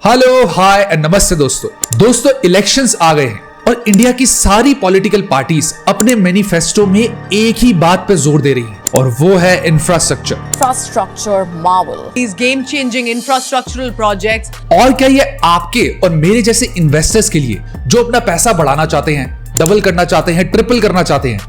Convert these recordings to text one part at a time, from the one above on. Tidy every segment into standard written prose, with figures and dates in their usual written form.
Hello hi and नमस्ते दोस्तों elections आ गए हैं और इंडिया की सारी पॉलिटिकल पार्टीज अपने मैनिफेस्टो में एक ही बात पे जोर दे रही हैं और वो है infrastructure Marvel, these game changing infrastructural projects। और क्या ये आपके और मेरे जैसे इन्वेस्टर्स के लिए जो अपना पैसा बढ़ाना चाहते हैं, डबल करना चाहते हैं, ट्रिपल करना चाहते हैं,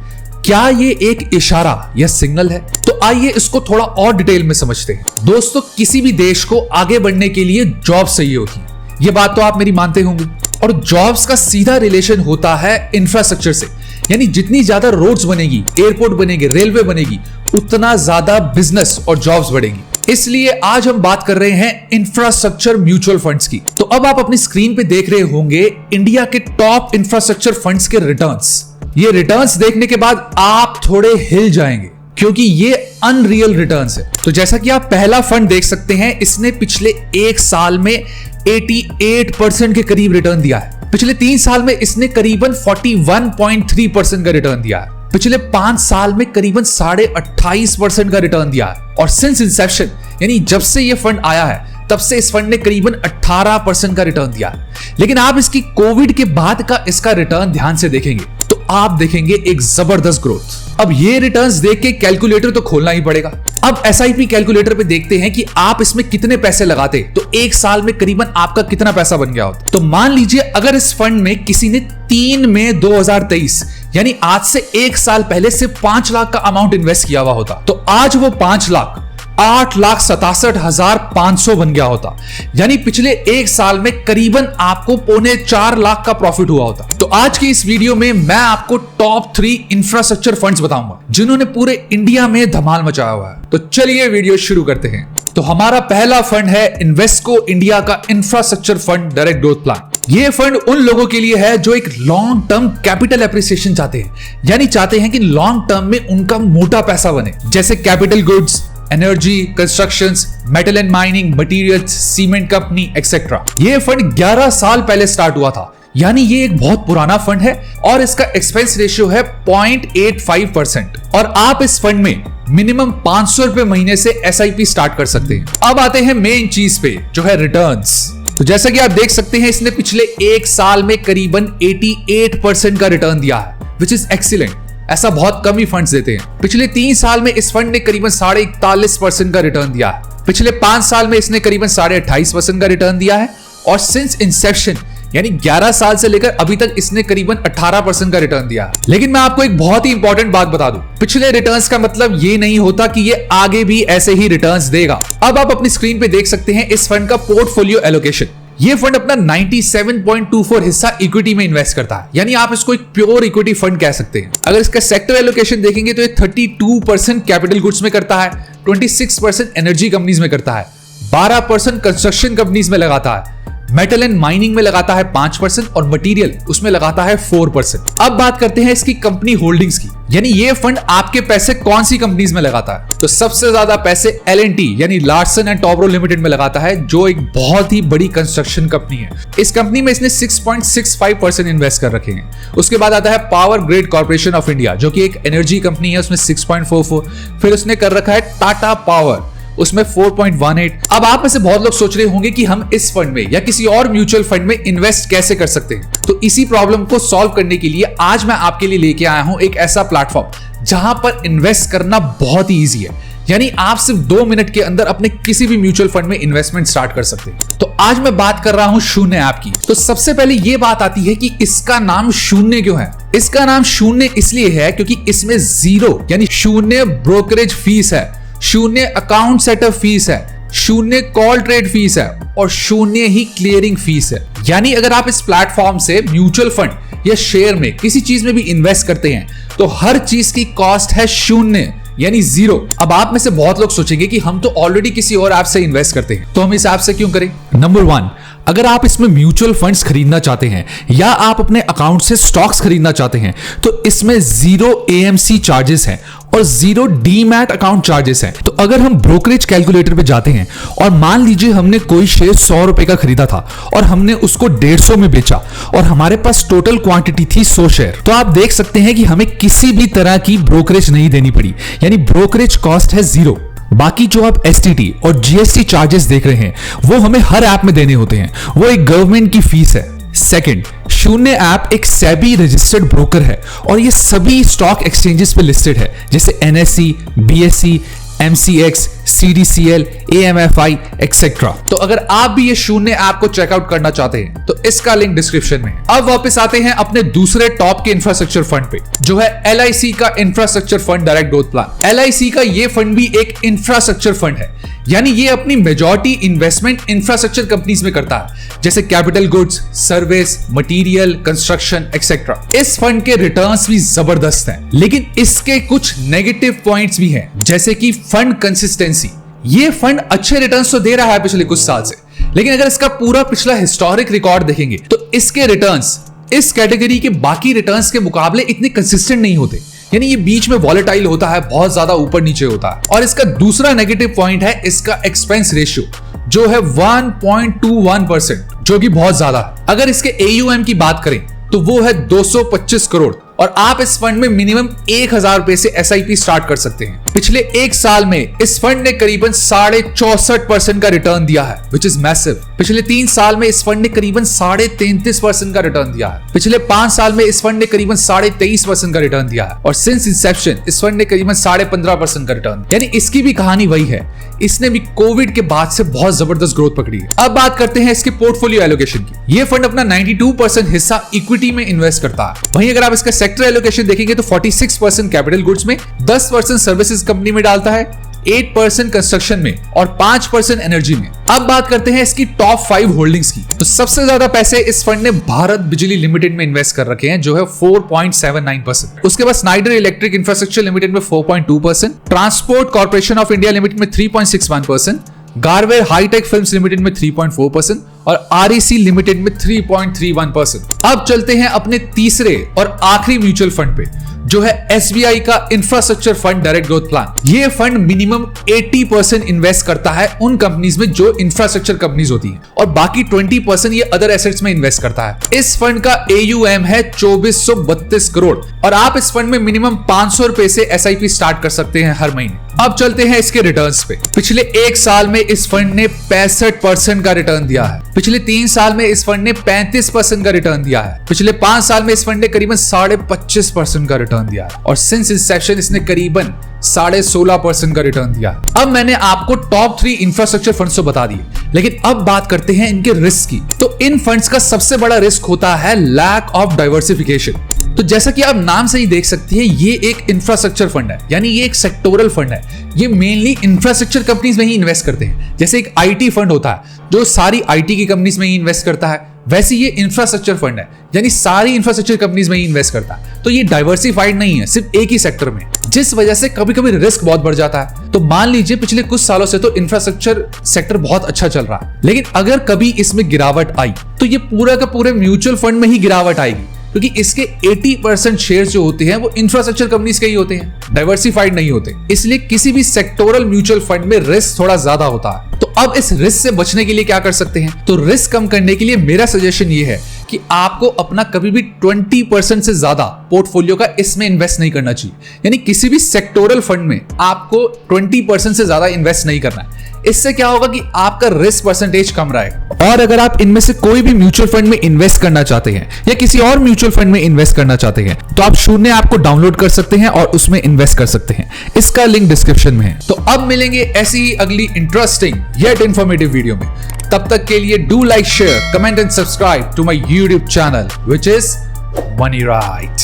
क्या ये एक इशारा या सिग्नल है? तो आइए इसको थोड़ा और डिटेल में समझते हैं। दोस्तों, किसी भी देश को आगे बढ़ने के लिए जॉब चाहिए होती है, ये बात तो आप मेरी मानते होंगे। और जॉब्स का सीधा रिलेशन होता है इंफ्रास्ट्रक्चर से, यानी जितनी ज्यादा रोड्स बनेगी, एयरपोर्ट बनेगी, रेलवे बनेगी, उतना ज्यादा बिजनेस और जॉब्स बढ़ेंगी। इसलिए आज हम बात कर रहे हैं इंफ्रास्ट्रक्चर म्यूचुअल फंड्स की। तो अब आप अपनी स्क्रीन पे देख रहे होंगे इंडिया के टॉप इंफ्रास्ट्रक्चर फंड्स के रिटर्न्स। ये रिटर्न्स देखने के बाद आप थोड़े हिल जाएंगे क्योंकि ये अनरियल रिटर्न्स है। तो जैसा कि आप पहला फंड देख सकते हैं, इसने पिछले एक साल में 88% के करीब रिटर्न दिया है। पिछले 3 साल में इसने करीबन 41.3% का रिटर्न दिया है। पिछले 5 साल में करीबन 28.5% का रिटर्न दिया है। और सिंस इंसेप्शन, यानी जब से ये फंड आया है, तब से इस फंड ने करीबन 18% का रिटर्न दिया है। लेकिन आप इसकी कोविड के बाद का इसका रिटर्न ध्यान से देखेंगे तो आप देखेंगे एक जबरदस्त ग्रोथ। अब ये रिटर्न्स देख के कैलकुलेटर तो खोलना ही पड़ेगा। अब एसआईपी कैलकुलेटर पे देखते हैं कि आप इसमें कितने पैसे लगाते तो एक साल में करीबन आपका कितना पैसा बन गया होता। तो मान लीजिए अगर इस फंड में किसी ने 3 मई 2023 यानी आज से एक साल पहले सिर्फ 5 लाख का अमाउंट इन्वेस्ट किया हुआ होता, तो आज वो 5 लाख 8,67,500 बन गया होता। यानी पिछले एक साल में करीबन आपको 3.25 लाख का प्रॉफिट हुआ होता। तो आज की इस वीडियो में मैं आपको टॉप 3 इंफ्रास्ट्रक्चर फंड्स बताऊंगा जिन्होंने पूरे इंडिया में धमाल मचाया हुआ है। तो चलिए वीडियो शुरू करते हैं। तो हमारा पहला फंड है इन्वेस्टको इंडिया का infrastructure fund direct growth plan. ये फंड उन लोगों के लिए है जो एक लॉन्ग टर्म कैपिटल एप्रिसिएशन चाहते हैं, यानी चाहते हैं कि लॉन्ग टर्म में उनका मोटा पैसा बने, जैसे capital goods, energy, constructions, metal and mining, materials, cement company etcetera. ये फंड 11 साल पहले स्टार्ट हुआ था, यानी ये एक बहुत पुराना फंड है और इसका एक्सपेंस रेशियो है 0.85%। और आप इस फंड में मिनिमम 500 रुपए महीने से एसआईपी स्टार्ट कर सकते हैं। अब आते हैं मेन चीज पे जो है रिटर्न्स। तो जैसा कि आप देख सकते हैं, इसने पिछले एक साल में करीबन 88% का रिटर्न दिया है, विच इज एक्सीलेंट। ऐसा बहुत कम ही फंड्स देते हैं। पिछले 3 साल में इस फंड ने करीबन 41.5% का रिटर्न दिया है। पिछले 5 साल में इसने करीबन 28.5% का रिटर्न दिया है। और सिंस इंसेप्शन यानी 11 साल से लेकर अभी तक इसने करीबन 18% का रिटर्न दिया है। लेकिन मैं आपको एक बहुत ही इंपॉर्टेंट बात बता दूं, पिछले रिटर्न्स का मतलब ये नहीं होता कि ये आगे भी ऐसे ही रिटर्न्स देगा। अब आप अपनी स्क्रीन पे देख सकते हैं इस फंड का पोर्टफोलियो एलोकेशन। ये फंड अपना 97.24 हिस्सा इक्विटी में इन्वेस्ट करता है, यानी आप इसको एक प्योर इक्विटी फंड कह सकते हैं। अगर इसका सेक्टर एलोकेशन देखेंगे तो ये 32% कैपिटल गुड्स में करता है, 26% एनर्जी कंपनीज में करता है, 12% कंस्ट्रक्शन कंपनीज में लगाता है, मेटल एंड माइनिंग में लगाता है 5% और मटेरियल उसमें लगाता है 4%। अब बात करते हैं इसकी कंपनी होल्डिंग्स की, यानी ये फंड आपके पैसे कौन सी कंपनीज में लगाता है। तो सबसे ज्यादा पैसे L&T यानी लार्सन एंड टोब्रो लिमिटेड में लगाता है, जो एक बहुत ही बड़ी कंस्ट्रक्शन कंपनी है। इस कंपनी में इसने 6.65% इन्वेस्ट कर रखे हैं। उसके बाद आता है power grid corporation of India, जो कि एक एनर्जी कंपनी है, उसमें 6.44। फिर उसने कर रखा है टाटा पावर, उसमें 4.18। अब आप में से बहुत लोग सोच रहे होंगे कि हम इस फंड में या किसी और म्यूचुअल फंड में इन्वेस्ट कैसे कर सकते हैं। तो इसी प्रॉब्लम को सॉल्व करने के लिए आज मैं आपके लिए लेके आया हूं एक ऐसा प्लेटफॉर्म जहां पर इन्वेस्ट करना बहुत ही ईजी है, यानी आप सिर्फ 2 मिनट के अंदर अपने किसी भी म्यूचुअल फंड में इन्वेस्टमेंट स्टार्ट कर सकते हैं। तो आज मैं बात कर रहा हूं शून्य ऐप की। तो सबसे पहले यह बात आती है कि इसका नाम शून्य क्यों है। इसका नाम शून्य इसलिए है क्योंकि इसमें 0 यानी शून्य ब्रोकरेज फीस है, शून्य अकाउंट सेटअप फीस है, शून्य कॉल ट्रेड फीस है और शून्य ही क्लियरिंग फीस है। यानी अगर आप इस प्लेटफॉर्म से म्यूचुअल फंड या शेयर में किसी चीज में भी इन्वेस्ट करते हैं तो हर चीज की कॉस्ट है शून्य यानी 0। अब आप में से बहुत लोग सोचेंगे कि हम तो ऑलरेडी किसी और ऐप से इन्वेस्ट करते हैं, तो हम इस ऐप से क्यों करें। नंबर 1, अगर आप इसमें म्यूचुअल फंड्स खरीदना चाहते हैं या आप अपने अकाउंट से स्टॉक्स खरीदना चाहते हैं तो इसमें 0 AMC चार्जेस हैं और 0 डीमैट अकाउंट चार्जेस हैं। तो अगर हम ब्रोकरेज कैलकुलेटर पे जाते हैं और मान लीजिए हमने कोई शेयर 100 रुपए का खरीदा था और हमने उसको 150 में बेचा और हमारे पास टोटल क्वांटिटी थी 100 शेयर, तो आप देख सकते हैं कि हमें किसी भी तरह की ब्रोकरेज नहीं देनी पड़ी, यानी ब्रोकरेज कॉस्ट है 0। बाकी जो आप STT और GST चार्जेस देख रहे हैं वो हमें हर ऐप में देने होते हैं, वो एक गवर्नमेंट की फीस है। सेकंड, शून्य ऐप एक सेबी रजिस्टर्ड ब्रोकर है और ये सभी स्टॉक एक्सचेंजेस पे लिस्टेड है, जैसे NSE, BSE, MCX, CDCL, AMFI etcetera. तो अगर आप भी ये शून्य ऐप को चेकआउट करना चाहते हैं तो इसका लिंक डिस्क्रिप्शन में है। अब वापस आते हैं अपने दूसरे टॉप के इंफ्रास्ट्रक्चर फंड पे, जो है LIC का infrastructure fund direct growth plan. LIC का ये फंड भी एक इंफ्रास्ट्रक्चर फंड है, यानी ये अपनी मेजॉरिटी इन्वेस्टमेंट इंफ्रास्ट्रक्चर कंपनीज में करता है, जैसे capital goods, service, material, construction etcetera. इस फंड के रिटर्न्स भी जबरदस्त हैं, लेकिन इसके कुछ नेगेटिव पॉइंट्स भी हैं, जैसे कि फंड कंसिस्टेंसी। ये फंड अच्छे रिटर्न्स तो दे रहा है पिछले कुछ साल से, लेकिन अगर इसका पूरा पिछला हिस्टोरिक रिकॉर्ड देखेंगे तो इसके रिटर्न्स इस कैटेगरी के बाकी रिटर्न्स के मुकाबले इतने कंसिस्टेंट नहीं होते, यानी ये बीच में वॉलेटाइल होता है, बहुत ज्यादा ऊपर नीचे होता है। और इसका दूसरा नेगेटिव पॉइंट है इसका एक्सपेंस रेशियो, जो है 1.21%, जो कि बहुत ज्यादा है। अगर इसके AUM की बात करें तो वो है 225 करोड़ और आप इस फंड में मिनिमम 1000 रुपए से SIP स्टार्ट कर सकते हैं। पिछले एक साल में इस फंड ने करीबन 64.5% का रिटर्न दिया है, विच इज मैसिव। पिछले 3 साल में इस फंड ने करीबन 33.5% का रिटर्न दिया है। पिछले 5 साल में इस फंड ने करीबन 23.5% का रिटर्न दिया है और सिंस इंसेप्शन इस फंड ने करीबन 15.5% का रिटर्न, यानी इसकी भी कहानी वही है, इसने भी कोविड के बाद से बहुत जबरदस्त ग्रोथ पकड़ी है। अब बात करते हैं इसके पोर्टफोलियो एलोकेशन की। ये फंड अपना 92% हिस्सा इक्विटी में इन्वेस्ट करता है। वहीं अगर आप इसका सेक्टर एलोकेशन देखेंगे तो 46% कैपिटल गुड्स में, 10% सर्विसेज कंपनी में डालता है, 8% कंस्ट्रक्शन में और 5% एनर्जी में। अब बात करते हैं इसकी टॉप 5 होल्डिंग्स की। तो सबसे ज्यादा पैसे इस फंड ने भारत बिजली लिमिटेड में इन्वेस्ट कर रखे हैं, जो है 4.79%। उसके बाद स्नाइडर इलेक्ट्रिक इंफ्रास्ट्रक्चर लिमिटेड में 4.2%, transport corporation of India limited में 3.61%, गारवेर हाईटेक फिल्म्स लिमिटेड में 3.4% और REC लिमिटेड में 3.31%। अब चलते हैं अपने तीसरे और आखिरी म्यूचुअल फंड पे, जो है SBI का infrastructure fund direct growth plan. ये फंड मिनिमम 80% इन्वेस्ट करता है उन कंपनीज में जो इंफ्रास्ट्रक्चर कंपनीज होती हैं और बाकी 20% ये अदर एसेट्स में इन्वेस्ट करता है। इस फंड का AUM है 2432 करोड़ और आप इस फंड में मिनिमम 500 रुपए से SIP स्टार्ट कर सकते हैं हर महीने। अब चलते हैं इसके रिटर्न्स पे। पिछले एक साल में इस फंड ने 65% का रिटर्न दिया है। पिछले 3 साल में इस फंड ने 35% का रिटर्न दिया है। पिछले 5 साल में इस फंड ने करीबन 25.5% का रिटर्न दिया है और सिंस इंसेप्शन इसने करीबन 16.5% का रिटर्न दिया। अब मैंने आपको टॉप 3 इंफ्रास्ट्रक्चर फंड्स तो बता दिए, लेकिन अब बात करते हैं इनके रिस्क की। तो इन फंड्स का सबसे बड़ा रिस्क होता है लैक ऑफ डाइवर्सिफिकेशन। तो जैसा कि आप नाम से ही देख सकते हैं, ये एक इंफ्रास्ट्रक्चर फंड है, यानी ये एक सेक्टोरल फंड है। ये मेनली इंफ्रास्ट्रक्चर कंपनीज में ही इन्वेस्ट करते हैं। जैसे एक IT फंड होता है जो सारी IT की कंपनीज में ही इन्वेस्ट करता है, वैसे ये इंफ्रास्ट्रक्चर फंड है, यानी सारी इंफ्रास्ट्रक्चर कंपनीज में ही इन्वेस्ट करता है। तो ये डाइवर्सिफाइड नहीं है सिर्फ एक ही सेक्टर में, जिस वजह से कभी कभी रिस्क बहुत बढ़ जाता है। तो मान लीजिए पिछले कुछ सालों से तो इंफ्रास्ट्रक्चर सेक्टर बहुत अच्छा चल रहा है, लेकिन अगर कभी इसमें गिरावट आई तो ये पूरा का पूरे म्यूचुअल फंड में ही गिरावट आएगी, क्योंकि इसके 80% शेयर जो होते हैं वो इंफ्रास्ट्रक्चर कंपनीज के ही होते हैं, डाइवर्सिफाइड नहीं होते। इसलिए किसी भी सेक्टोरल म्यूचुअल फंड में रिस्क थोड़ा ज्यादा होता है। तो अब इस रिस्क से बचने के लिए क्या कर सकते हैं? तो रिस्क कम करने के लिए मेरा सजेशन ये है कि आपको अपना कभी भी 20% से ज्यादा पोर्टफोलियो का इसमें इन्वेस्ट नहीं करना चाहिए, यानी किसी भी सेक्टोरल फंड में आपको 20% से ज्यादा इन्वेस्ट नहीं करना है। इससे क्या होगा कि आपका रिस्क परसेंटेज कम रहेगा। और अगर आप इनमें से कोई भी म्यूचुअल फंड में इन्वेस्ट करना चाहते हैं या किसी और म्यूचुअल फंड में इन्वेस्ट करना चाहते हैं तो आप शून्य ऐप को डाउनलोड कर सकते हैं और उसमें इन्वेस्ट कर सकते हैं। इसका लिंक डिस्क्रिप्शन में है। तो अब मिलेंगे ऐसी ही अगली इंटरेस्टिंग येट इंफॉर्मेटिव वीडियो में। तब तक के लिए do like, share, comment and subscribe to my YouTube channel which is money right.